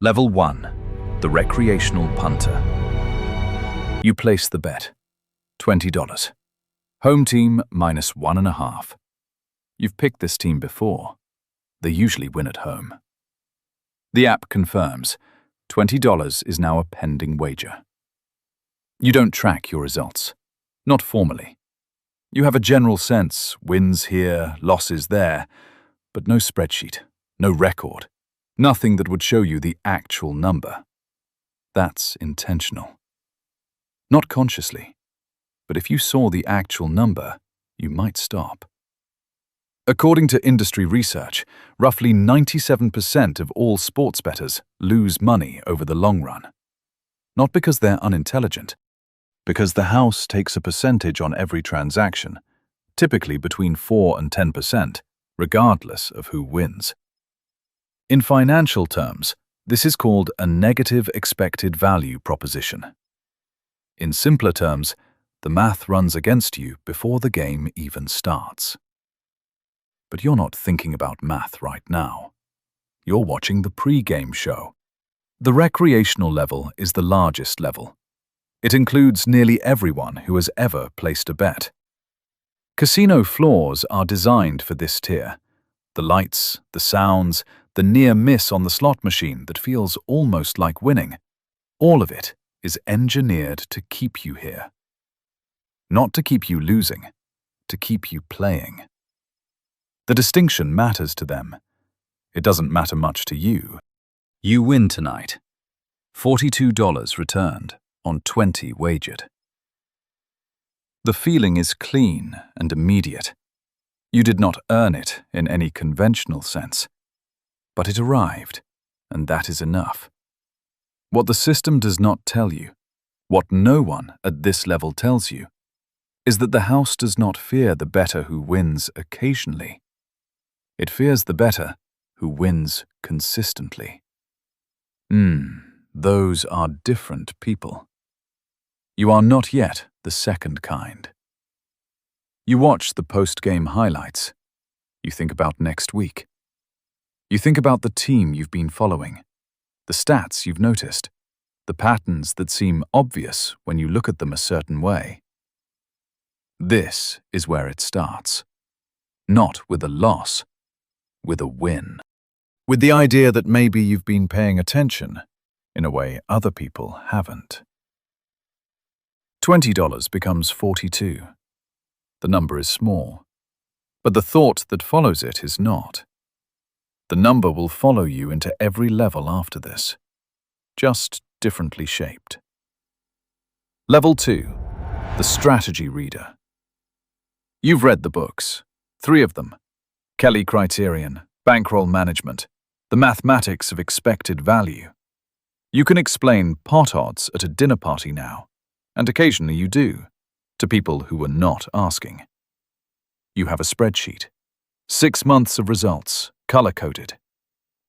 Level 1. The Recreational Punter. You place the bet. $20. Home team -1.5. You've picked this team before. They usually win at home. The app confirms $20 is now a pending wager. You don't track your results. Not formally. You have a general sense, wins here, losses there, but no spreadsheet, no record, nothing that would show you the actual number. That's intentional. Not consciously, but if you saw the actual number, you might stop. According to industry research, roughly 97% of all sports bettors lose money over the long run. Not because they're unintelligent, because the house takes a percentage on every transaction, typically between 4 and 10%, regardless of who wins. In financial terms, this is called a negative expected value proposition. In simpler terms, the math runs against you before the game even starts. But you're not thinking about math right now. You're watching the pre-game show. The recreational level is the largest level. It includes nearly everyone who has ever placed a bet. Casino floors are designed for this tier. The lights, the sounds, the near miss on the slot machine that feels almost like winning. All of it is engineered to keep you here. Not to keep you losing, to keep you playing. The distinction matters to them. It doesn't matter much to you. You win tonight. $42 returned on 20 wagered. The feeling is clean and immediate. You did not earn it in any conventional sense, but it arrived, and that is enough. What the system does not tell you, what no one at this level tells you, is that the house does not fear the bettor who wins occasionally. It fears the bettor who wins consistently. Those are different people. You are not yet the second kind. You watch the post-game highlights. You think about next week. You think about the team you've been following, the stats you've noticed, the patterns that seem obvious when you look at them a certain way. This is where it starts. Not with a loss, with a win. With the idea that maybe you've been paying attention in a way other people haven't. $20 becomes $42. The number is small, but the thought that follows it is not. The number will follow you into every level after this, just differently shaped. Level 2. The Strategy Reader. You've read the books, 3 of them. Kelly Criterion, Bankroll Management, The Mathematics of Expected Value. You can explain pot odds at a dinner party now, and occasionally you do, to people who were not asking. You have a spreadsheet. 6 months of results, color-coded.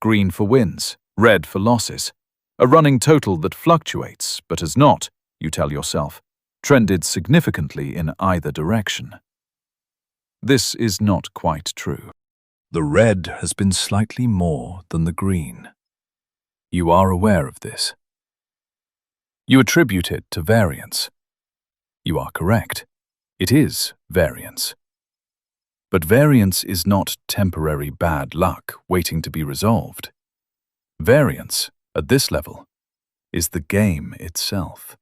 Green for wins, red for losses. A running total that fluctuates, but has not, you tell yourself, trended significantly in either direction. This is not quite true. The red has been slightly more than the green. You are aware of this. You attribute it to variance. You are correct. It is variance. But variance is not temporary bad luck waiting to be resolved. Variance, at this level, is the game itself.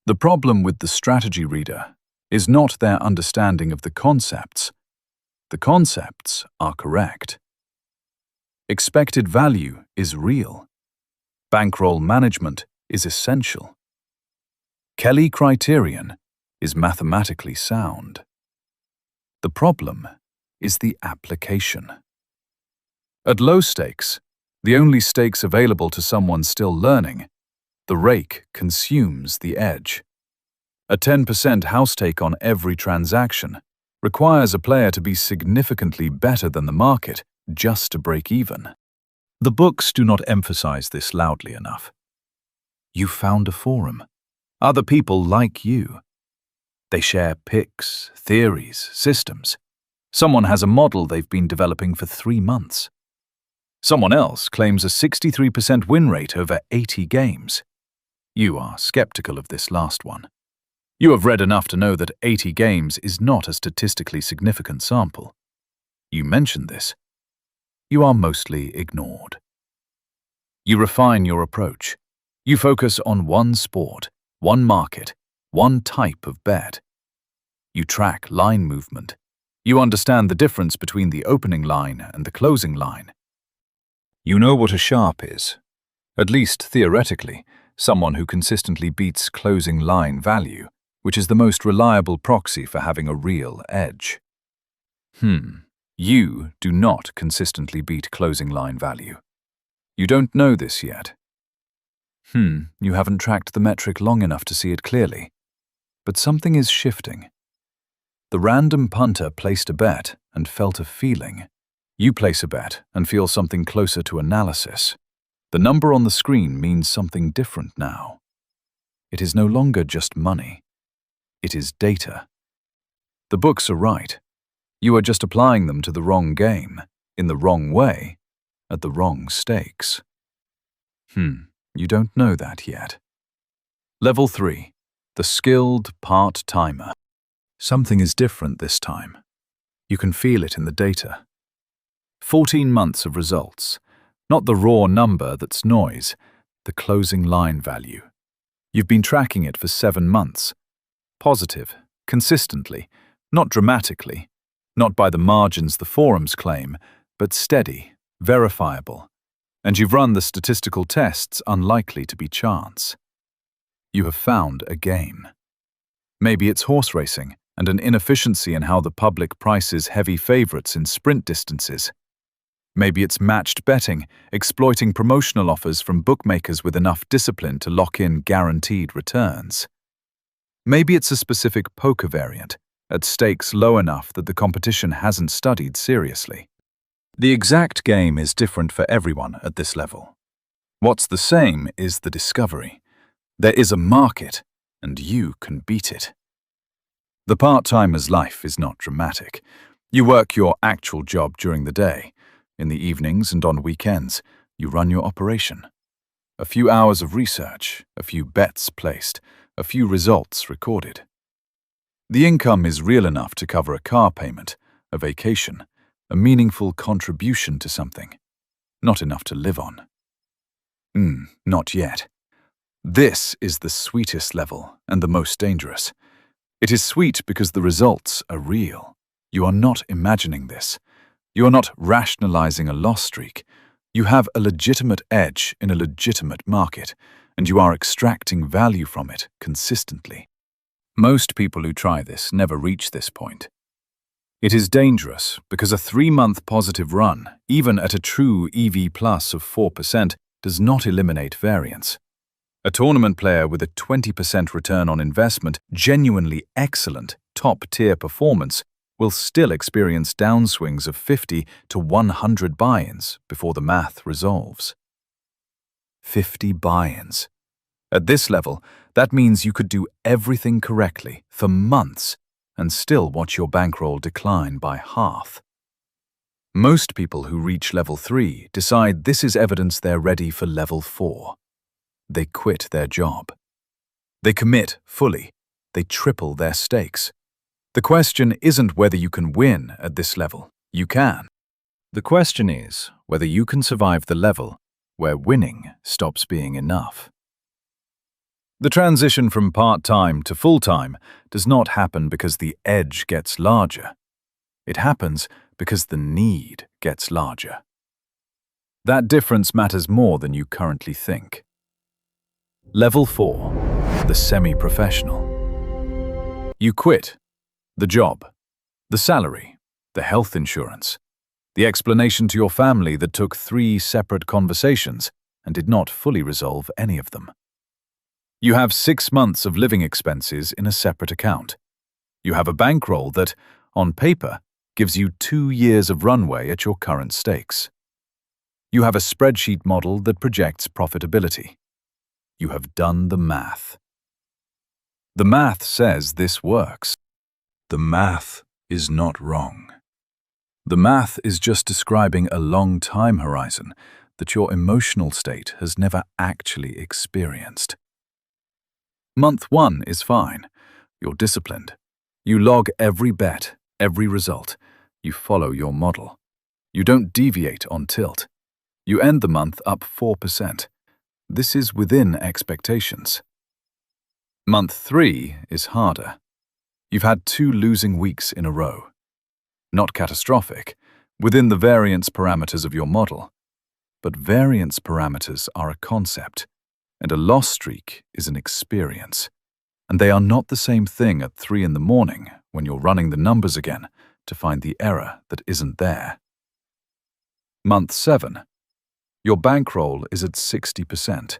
The problem with the strategy reader is not their understanding of the concepts. The concepts are correct. Expected value is real. Bankroll management is essential. Kelly Criterion is mathematically sound. The problem is the application. At low stakes, the only stakes available to someone still learning, the rake consumes the edge. A 10% house take on every transaction requires a player to be significantly better than the market just to break even. The books do not emphasize this loudly enough. You found a forum. Other people like you. They share picks, theories, systems. Someone has a model they've been developing for 3 months. Someone else claims a 63% win rate over 80 games. You are skeptical of this last one. You have read enough to know that 80 games is not a statistically significant sample. You mention this. You are mostly ignored. You refine your approach. You focus on one sport, one market, one type of bet. You track line movement. You understand the difference between the opening line and the closing line. You know what a sharp is. At least theoretically, someone who consistently beats closing line value, which is the most reliable proxy for having a real edge. You do not consistently beat closing line value. You don't know this yet. You haven't tracked the metric long enough to see it clearly. But something is shifting. The random punter placed a bet and felt a feeling. You place a bet and feel something closer to analysis. The number on the screen means something different now. It is no longer just money. It is data. The books are right. You are just applying them to the wrong game, in the wrong way, at the wrong stakes. You don't know that yet. Level 3. The skilled part-timer. Something is different this time. You can feel it in the data. 14 months of results. Not the raw number that's noise, the closing line value. You've been tracking it for 7 months. Positive, consistently, not dramatically, not by the margins the forums claim, but steady, verifiable. And you've run the statistical tests unlikely to be chance. You have found a game. Maybe it's horse racing and an inefficiency in how the public prices heavy favorites in sprint distances. Maybe it's matched betting, exploiting promotional offers from bookmakers with enough discipline to lock in guaranteed returns. Maybe it's a specific poker variant, at stakes low enough that the competition hasn't studied seriously. The exact game is different for everyone at this level. What's the same is the discovery. There is a market, and you can beat it. The part-timer's life is not dramatic. You work your actual job during the day. In the evenings and on weekends, you run your operation. A few hours of research, a few bets placed, a few results recorded. The income is real enough to cover a car payment, a vacation, a meaningful contribution to something. Not enough to live on. Not yet. This is the sweetest level and the most dangerous. It is sweet because the results are real. You are not imagining this. You are not rationalizing a loss streak. You have a legitimate edge in a legitimate market, and you are extracting value from it consistently. Most people who try this never reach this point. It is dangerous because a 3-month positive run, even at a true EV plus of 4%, does not eliminate variance. A tournament player with a 20% return on investment, genuinely excellent, top-tier performance, will still experience downswings of 50 to 100 buy-ins before the math resolves. 50 buy-ins. At this level, that means you could do everything correctly for months and still watch your bankroll decline by half. Most people who reach level 3 decide this is evidence they're ready for level 4. They quit their job. They commit fully. They triple their stakes. The question isn't whether you can win at this level. You can. The question is whether you can survive the level where winning stops being enough. The transition from part-time to full-time does not happen because the edge gets larger. It happens because the need gets larger. That difference matters more than you currently think. Level 4. The semi-professional. You quit. The job, the salary, the health insurance, the explanation to your family that took 3 separate conversations and did not fully resolve any of them. You have 6 months of living expenses in a separate account. You have a bankroll that, on paper, gives you 2 years of runway at your current stakes. You have a spreadsheet model that projects profitability. You have done the math. The math says this works. The math is not wrong. The math is just describing a long time horizon that your emotional state has never actually experienced. Month 1 is fine. You're disciplined. You log every bet, every result. You follow your model. You don't deviate on tilt. You end the month up 4%. This is within expectations. Month 3 is harder. You've had 2 losing weeks in a row. Not catastrophic, within the variance parameters of your model. But variance parameters are a concept, and a loss streak is an experience. And they are not the same thing at 3 in the morning when you're running the numbers again to find the error that isn't there. Month 7. Your bankroll is at 60%.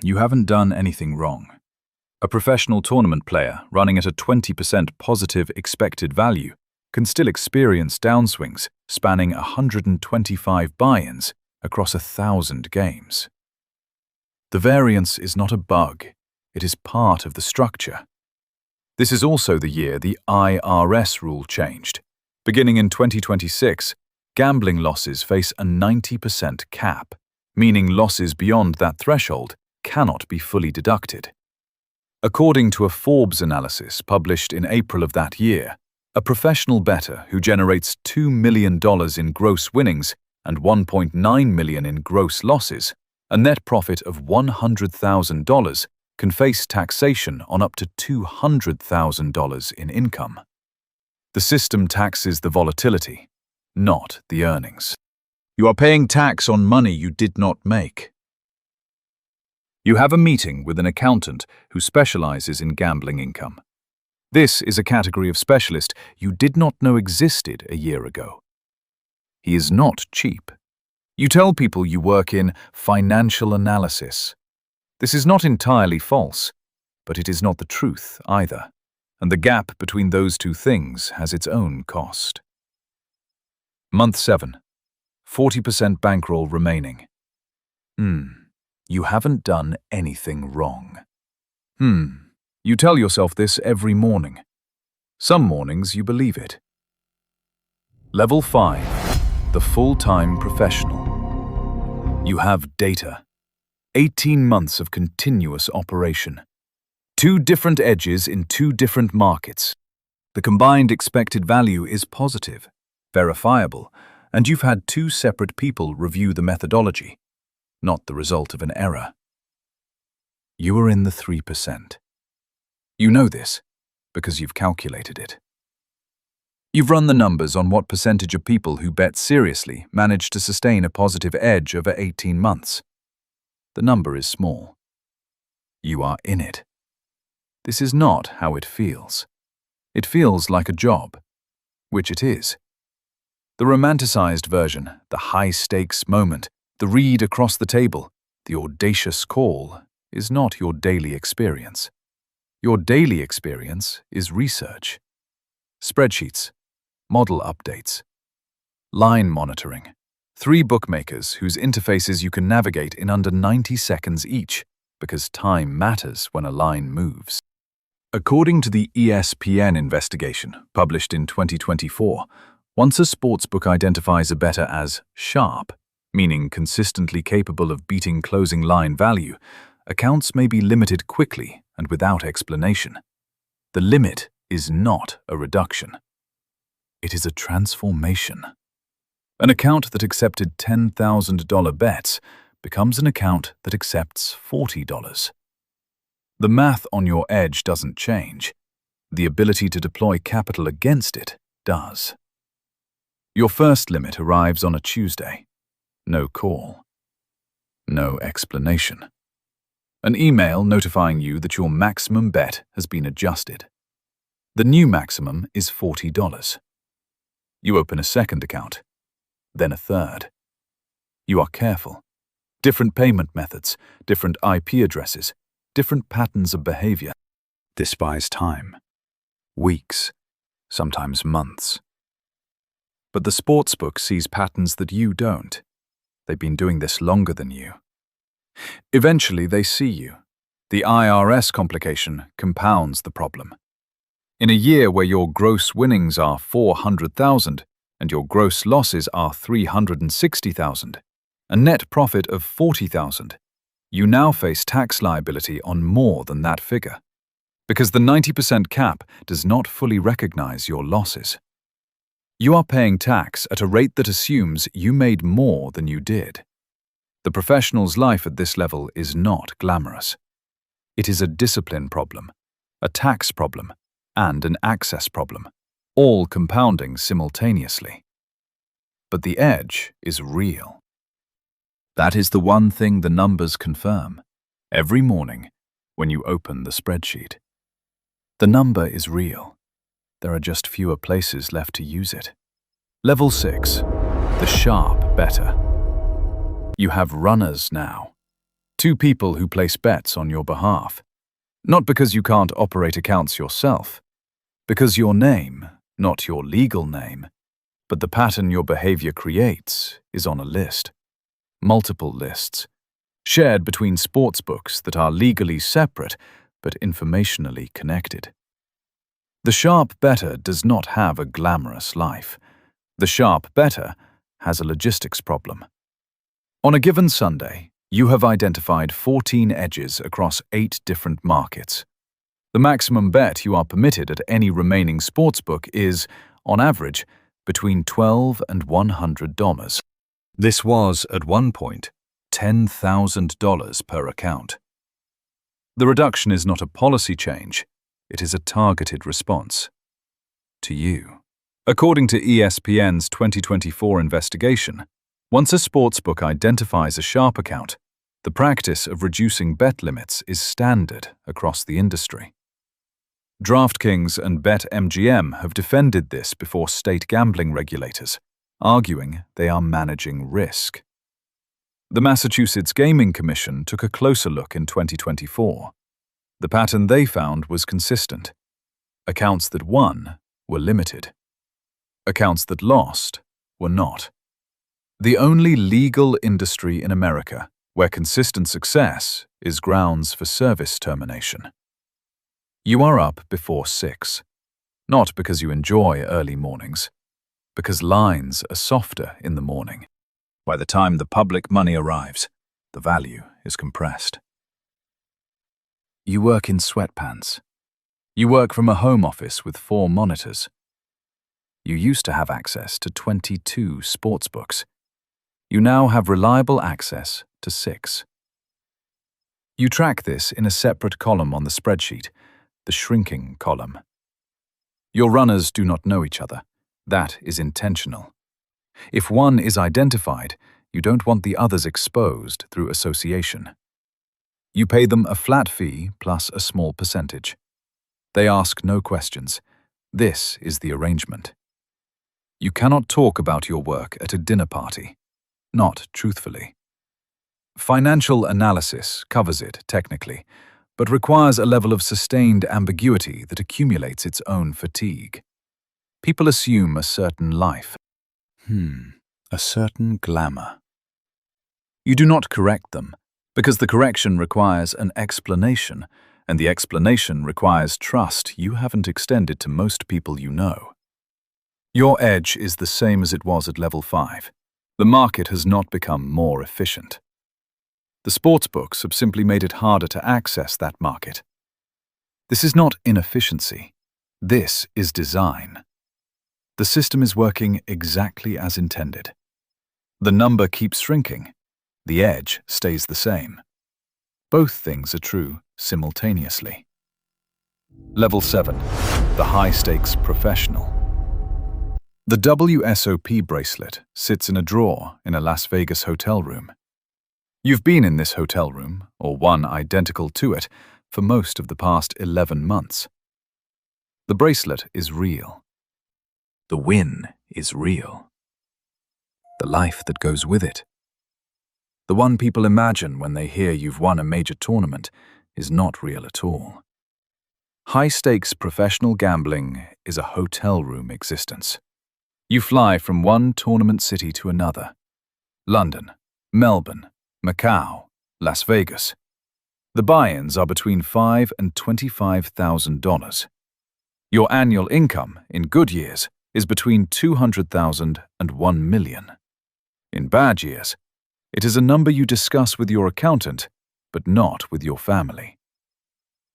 You haven't done anything wrong. A professional tournament player running at a 20% positive expected value can still experience downswings spanning 125 buy-ins across 1,000 games. The variance is not a bug, it is part of the structure. This is also the year the IRS rule changed. Beginning in 2026, gambling losses face a 90% cap, meaning losses beyond that threshold cannot be fully deducted. According to a Forbes analysis published in April of that year, a professional bettor who generates $2 million in gross winnings and $1.9 million in gross losses, a net profit of $100,000, can face taxation on up to $200,000 in income. The system taxes the volatility, not the earnings. You are paying tax on money you did not make. You have a meeting with an accountant who specializes in gambling income. This is a category of specialist you did not know existed a year ago. He is not cheap. You tell people you work in financial analysis. This is not entirely false, but it is not the truth either, and the gap between those two things has its own cost. Month 7. 40% bankroll remaining. You haven't done anything wrong. You tell yourself this every morning. Some mornings you believe it. Level 5. The full-time professional. You have data. 18 months of continuous operation. 2 different edges in 2 different markets. The combined expected value is positive, verifiable, and you've had 2 separate people review the methodology, not the result of an error. You are in the 3%. You know this because you've calculated it. You've run the numbers on what percentage of people who bet seriously manage to sustain a positive edge over 18 months. The number is small. You are in it. This is not how it feels. It feels like a job, which it is. The romanticized version, the high-stakes moment, the read across the table, the audacious call, is not your daily experience. Your daily experience is research. Spreadsheets, model updates, line monitoring, 3 bookmakers whose interfaces you can navigate in under 90 seconds each, because time matters when a line moves. According to the ESPN investigation, published in 2024, once a sportsbook identifies a bettor as sharp, meaning consistently capable of beating closing line value, accounts may be limited quickly and without explanation. The limit is not a reduction. It is a transformation. An account that accepted $10,000 bets becomes an account that accepts $40. The math on your edge doesn't change. The ability to deploy capital against it does. Your first limit arrives on a Tuesday. No call. No explanation. An email notifying you that your maximum bet has been adjusted. The new maximum is $40. You open a second account, then a third. You are careful. Different payment methods, different IP addresses, different patterns of behavior. This buys time. Weeks, sometimes months. But the sportsbook sees patterns that you don't. They've been doing this longer than you. Eventually, they see you. The IRS complication compounds the problem. In a year where your gross winnings are 400,000 and your gross losses are 360,000, a net profit of 40,000, you now face tax liability on more than that figure, because the 90% cap does not fully recognize your losses. You are paying tax at a rate that assumes you made more than you did. The professional's life at this level is not glamorous. It is a discipline problem, a tax problem, and an access problem, all compounding simultaneously. But the edge is real. That is the one thing the numbers confirm every morning when you open the spreadsheet. The number is real. There are just fewer places left to use it. Level 6. The sharp bettor. You have runners now. 2 people who place bets on your behalf. Not because you can't operate accounts yourself, because your name, not your legal name, but the pattern your behavior creates, is on a list. Multiple lists, shared between sportsbooks that are legally separate but informationally connected. The sharp bettor does not have a glamorous life. The sharp bettor has a logistics problem. On a given Sunday, you have identified 14 edges across 8 different markets. The maximum bet you are permitted at any remaining sportsbook is, on average, between $12 and $100. This was, at one point, $10,000 per account. The reduction is not a policy change, it is a targeted response. To you. According to ESPN's 2024 investigation, once a sportsbook identifies a sharp account, the practice of reducing bet limits is standard across the industry. DraftKings and BetMGM have defended this before state gambling regulators, arguing they are managing risk. The Massachusetts Gaming Commission took a closer look in 2024. The pattern they found was consistent. Accounts that won were limited. Accounts that lost were not. The only legal industry in America where consistent success is grounds for service termination. You are up before 6, not because you enjoy early mornings, because lines are softer in the morning. By the time the public money arrives, the value is compressed. You work in sweatpants. You work from a home office with 4 monitors. You used to have access to 22 sportsbooks. You now have reliable access to 6. You track this in a separate column on the spreadsheet, the shrinking column. Your runners do not know each other. That is intentional. If one is identified, you don't want the others exposed through association. You pay them a flat fee plus a small percentage. They ask no questions. This is the arrangement. You cannot talk about your work at a dinner party. Not truthfully. Financial analysis covers it technically, but requires a level of sustained ambiguity that accumulates its own fatigue. People assume a certain life. A certain glamour. You do not correct them, because the correction requires an explanation, and the explanation requires trust you haven't extended to most people you know. Your edge is the same as it was at level 5. The market has not become more efficient. The sportsbooks have simply made it harder to access that market. This is not inefficiency. This is design. The system is working exactly as intended. The number keeps shrinking. The edge stays the same. Both things are true simultaneously. Level 7. The high-stakes professional. The WSOP bracelet sits in a drawer in a Las Vegas hotel room. You've been in this hotel room, or one identical to it, for most of the past 11 months. The bracelet is real. The win is real. The life that goes with it. The one people imagine when they hear you've won a major tournament is not real at all. High-stakes professional gambling is a hotel room existence. You fly from one tournament city to another. London, Melbourne, Macau, Las Vegas. The buy-ins are between $5,000 and $25,000. Your annual income, in good years, is between 200,000 and 1 million. In bad years, it is a number you discuss with your accountant, but not with your family.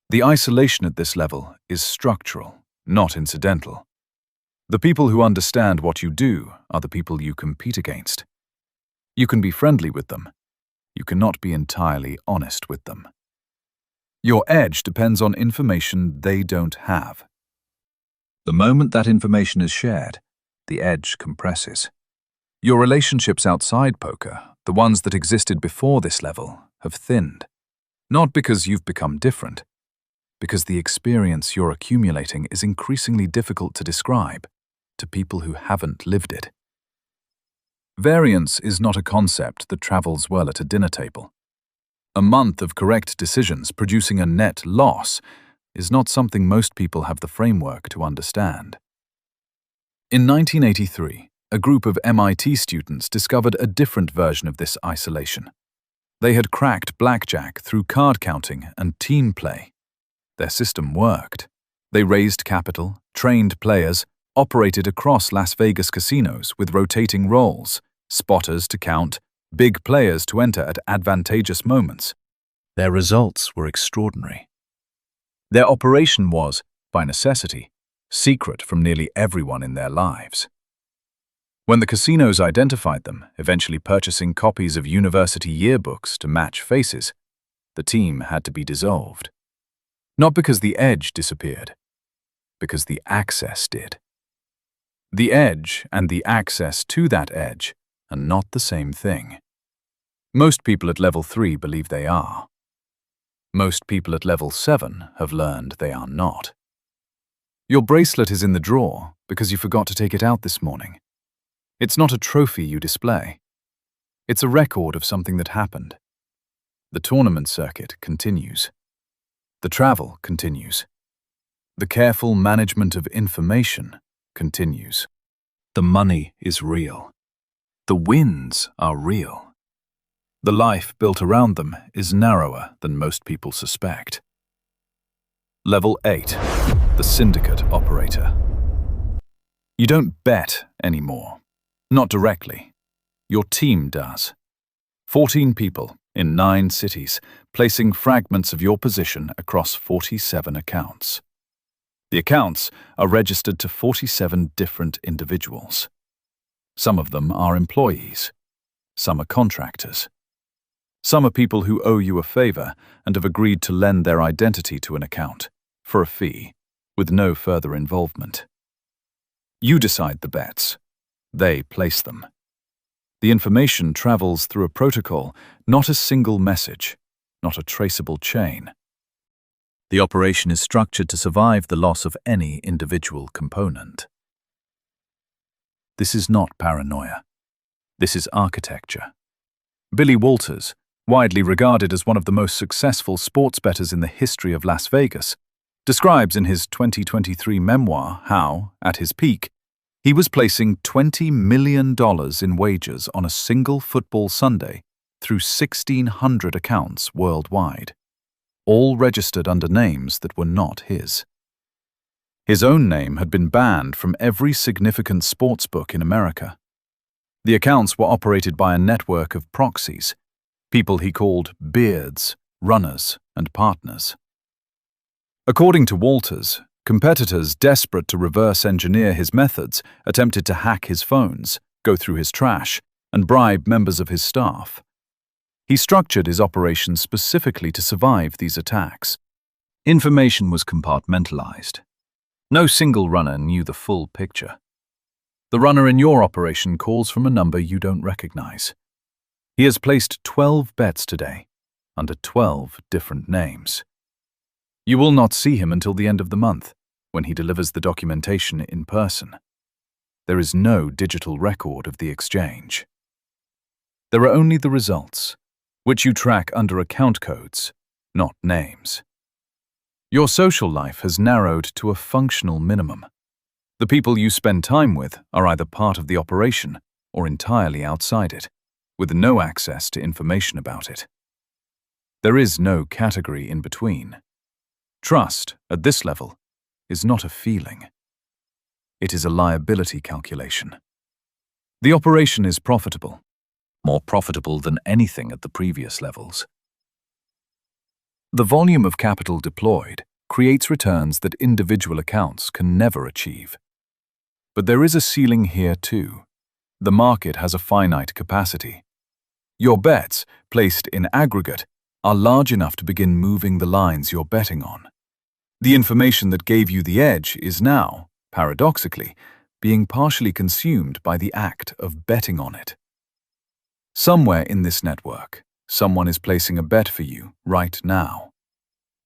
The isolation at this level is structural, not incidental. The people who understand what you do are the people you compete against. You can be friendly with them. You cannot be entirely honest with them. Your edge depends on information they don't have. The moment that information is shared, the edge compresses. Your relationships outside poker, the ones that existed before this level, have thinned. Not because you've become different, because the experience you're accumulating is increasingly difficult to describe to people who haven't lived it. Variance is not a concept that travels well at a dinner table. A month of correct decisions producing a net loss is not something most people have the framework to understand. In 1983, a group of MIT students discovered a different version of this isolation. They had cracked blackjack through card counting and team play. Their system worked. They raised capital, trained players, operated across Las Vegas casinos with rotating roles, spotters to count, big players to enter at advantageous moments. Their results were extraordinary. Their operation was, by necessity, secret from nearly everyone in their lives. When the casinos identified them, eventually purchasing copies of university yearbooks to match faces, the team had to be dissolved. Not because the edge disappeared, because the access did. The edge and the access to that edge are not the same thing. Most people at level 3 believe they are. Most people at level 7 have learned they are not. Your bracelet is in the drawer because you forgot to take it out this morning. It's not a trophy you display. It's a record of something that happened. The tournament circuit continues. The travel continues. The careful management of information continues. The money is real. The wins are real. The life built around them is narrower than most people suspect. Level 8. The Syndicate Operator. You don't bet anymore. Not directly. Your team does. 14 people in 9 cities, placing fragments of your position across 47 accounts. The accounts are registered to 47 different individuals. Some of them are employees. Some are contractors. Some are people who owe you a favor and have agreed to lend their identity to an account, for a fee, with no further involvement. You decide the bets. They place them. The information travels through a protocol, not a single message, not a traceable chain. The operation is structured to survive the loss of any individual component. This is not paranoia. This is architecture. Billy Walters, widely regarded as one of the most successful sports bettors in the history of Las Vegas, describes in his 2023 memoir how, at his peak, he was placing $20 million in wagers on a single football Sunday through 1,600 accounts worldwide, all registered under names that were not his. His own name had been banned from every significant sportsbook in America. The accounts were operated by a network of proxies, people he called beards, runners, and partners. According to Walters, competitors desperate to reverse engineer his methods attempted to hack his phones, go through his trash, and bribe members of his staff. He structured his operations specifically to survive these attacks. Information was compartmentalized. No single runner knew the full picture. The runner in your operation calls from a number you don't recognize. He has placed 12 bets today, under 12 different names. You will not see him until the end of the month, when he delivers the documentation in person. There is no digital record of the exchange. There are only the results, which you track under account codes, not names. Your social life has narrowed to a functional minimum. The people you spend time with are either part of the operation or entirely outside it, with no access to information about it. There is no category in between. Trust, at this level, is not a feeling. It is a liability calculation. The operation is profitable, more profitable than anything at the previous levels. The volume of capital deployed creates returns that individual accounts can never achieve. But there is a ceiling here too. The market has a finite capacity. Your bets, placed in aggregate, are large enough to begin moving the lines you're betting on. The information that gave you the edge is now, paradoxically, being partially consumed by the act of betting on it. Somewhere in this network, someone is placing a bet for you right now.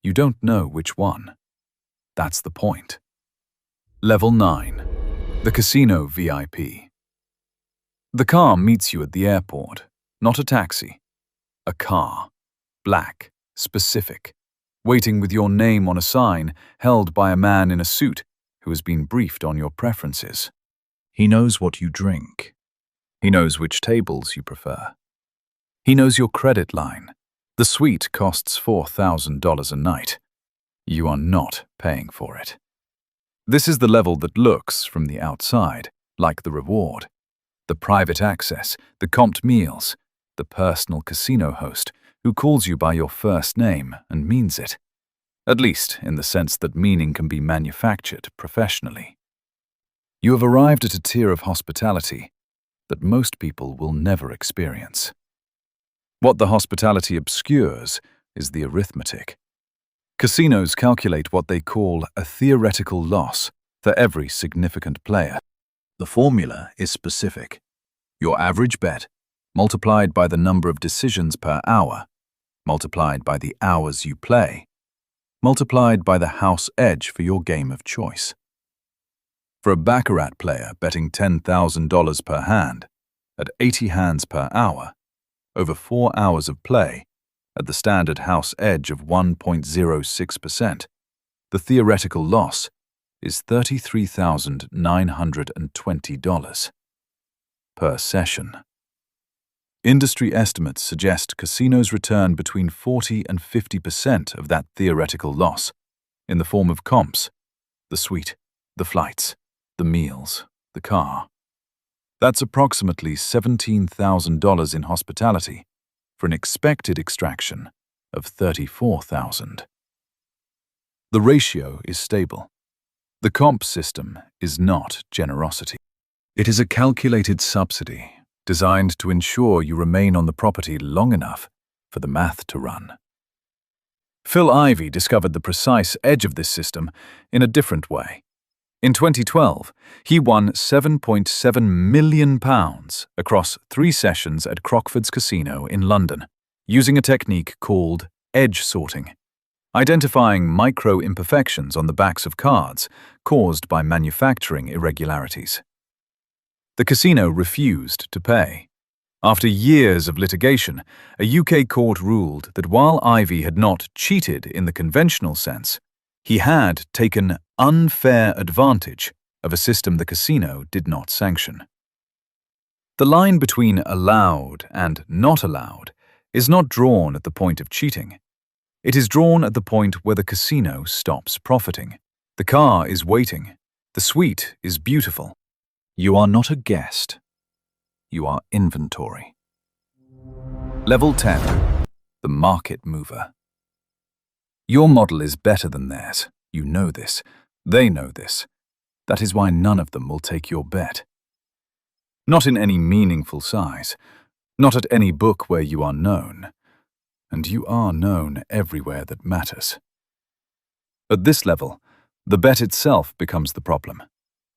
You don't know which one. That's the point. Level 9. The Casino VIP. The car meets you at the airport, not a taxi. A car. Black, specific, waiting with your name on a sign held by a man in a suit who has been briefed on your preferences. He knows what you drink. He knows which tables you prefer. He knows your credit line. The suite costs $4,000 a night. You are not paying for it. This is the level that looks, from the outside, like the reward. The private access, the comped meals, the personal casino host who calls you by your first name and means it, at least in the sense that meaning can be manufactured professionally. You have arrived at a tier of hospitality that most people will never experience. What the hospitality obscures is the arithmetic. Casinos calculate what they call a theoretical loss for every significant player. The formula is specific. Your average bet, multiplied by the number of decisions per hour, multiplied by the hours you play, multiplied by the house edge for your game of choice. For a baccarat player betting $10,000 per hand, at 80 hands per hour, over 4 hours of play, at the standard house edge of 1.06%, the theoretical loss is $33,920 per session. Industry estimates suggest casinos return between 40 and 50% of that theoretical loss in the form of comps, the suite, the flights, the meals, the car. That's approximately $17,000 in hospitality for an expected extraction of $34,000. The ratio is stable. The comp system is not generosity. It is a calculated subsidy designed to ensure you remain on the property long enough for the math to run. Phil Ivey discovered the precise edge of this system in a different way. In 2012, he won £7.7 million across 3 sessions at Crockford's Casino in London, using a technique called edge sorting, identifying micro-imperfections on the backs of cards caused by manufacturing irregularities. The casino refused to pay. After years of litigation, a UK court ruled that while Ivey had not cheated in the conventional sense, he had taken unfair advantage of a system the casino did not sanction. The line between allowed and not allowed is not drawn at the point of cheating. It is drawn at the point where the casino stops profiting. The car is waiting. The suite is beautiful. You are not a guest. You are inventory. Level 10. The market mover. Your model is better than theirs. You know this. They know this. That is why none of them will take your bet. Not in any meaningful size. Not at any book where you are known. And you are known everywhere that matters. At this level, the bet itself becomes the problem.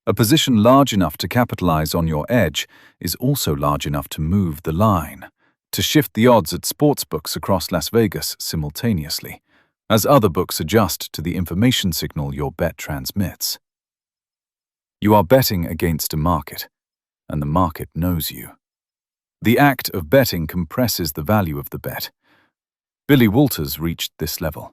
A position large enough to capitalize on your edge is also large enough to move the line, to shift the odds at sportsbooks across Las Vegas simultaneously, as other books adjust to the information signal your bet transmits. You are betting against a market, and the market knows you. The act of betting compresses the value of the bet. Billy Walters reached this level.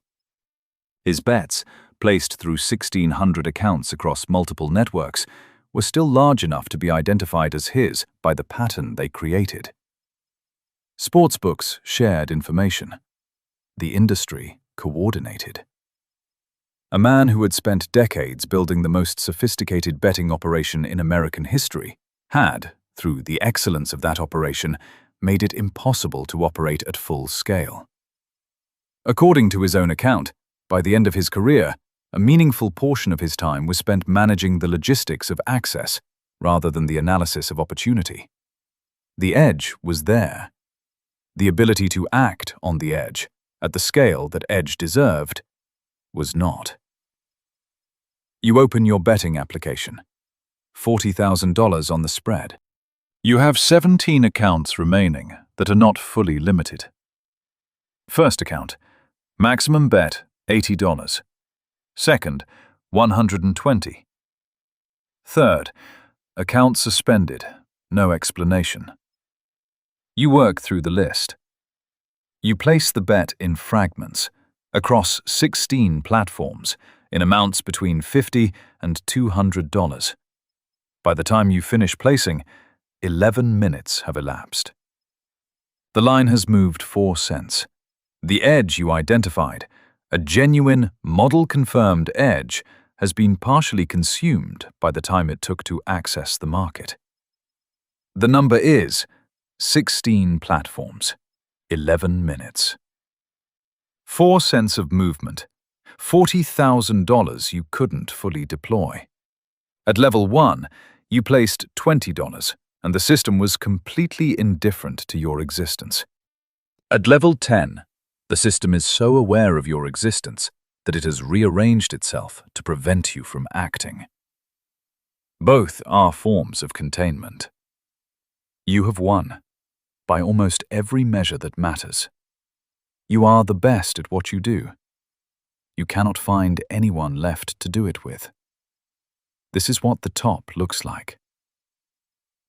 His bets, placed through 1,600 accounts across multiple networks, were still large enough to be identified as his by the pattern they created. Sportsbooks shared information. The industry coordinated. A man who had spent decades building the most sophisticated betting operation in American history had, through the excellence of that operation, made it impossible to operate at full scale. According to his own account, by the end of his career, a meaningful portion of his time was spent managing the logistics of access rather than the analysis of opportunity. The edge was there. The ability to act on the edge, at the scale that edge deserved, was not. You open your betting application. $40,000 on the spread. You have 17 accounts remaining that are not fully limited. First account, maximum bet $80. Second, $120. Third, account suspended, no explanation. You work through the list. You place the bet in fragments, across 16 platforms, in amounts between $50 and $200. By the time you finish placing, 11 minutes have elapsed. The line has moved 4 cents. The edge you identified, a genuine, model-confirmed edge, has been partially consumed by the time it took to access the market. The number is 16 platforms, 11 minutes. 4 cents of movement, $40,000 you couldn't fully deploy. At level 1, you placed $20, and the system was completely indifferent to your existence. At level 10, the system is so aware of your existence that it has rearranged itself to prevent you from acting. Both are forms of containment. You have won, by almost every measure that matters. You are the best at what you do. You cannot find anyone left to do it with. This is what the top looks like.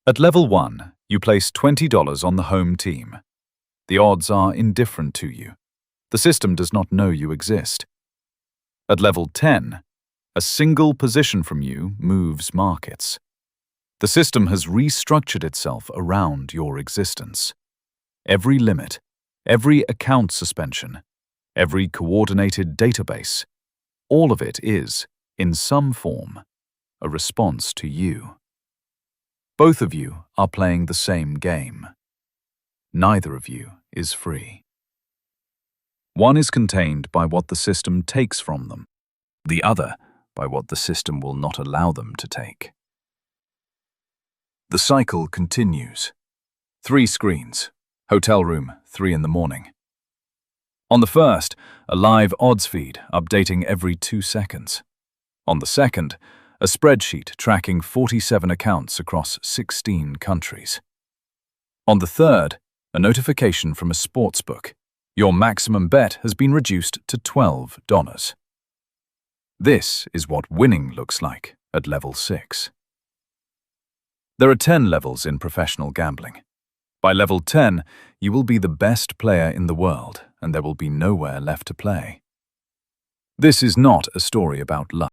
At level 1, you place $20 on the home team. The odds are indifferent to you. The system does not know you exist. At level 10, a single position from you moves markets. The system has restructured itself around your existence. Every limit, every account suspension, every coordinated database, all of it is, in some form, a response to you. Both of you are playing the same game. Neither of you is free. One is contained by what the system takes from them, the other by what the system will not allow them to take. The cycle continues. 3 screens. Hotel room, 3 in the morning. On the first, a live odds feed updating every 2 seconds. On the second, a spreadsheet tracking 47 accounts across 16 countries. On the third, a notification from a sportsbook. Your maximum bet has been reduced to $12. This is what winning looks like at level 6. There are 10 levels in professional gambling. By level 10, you will be the best player in the world, and there will be nowhere left to play. This is not a story about luck.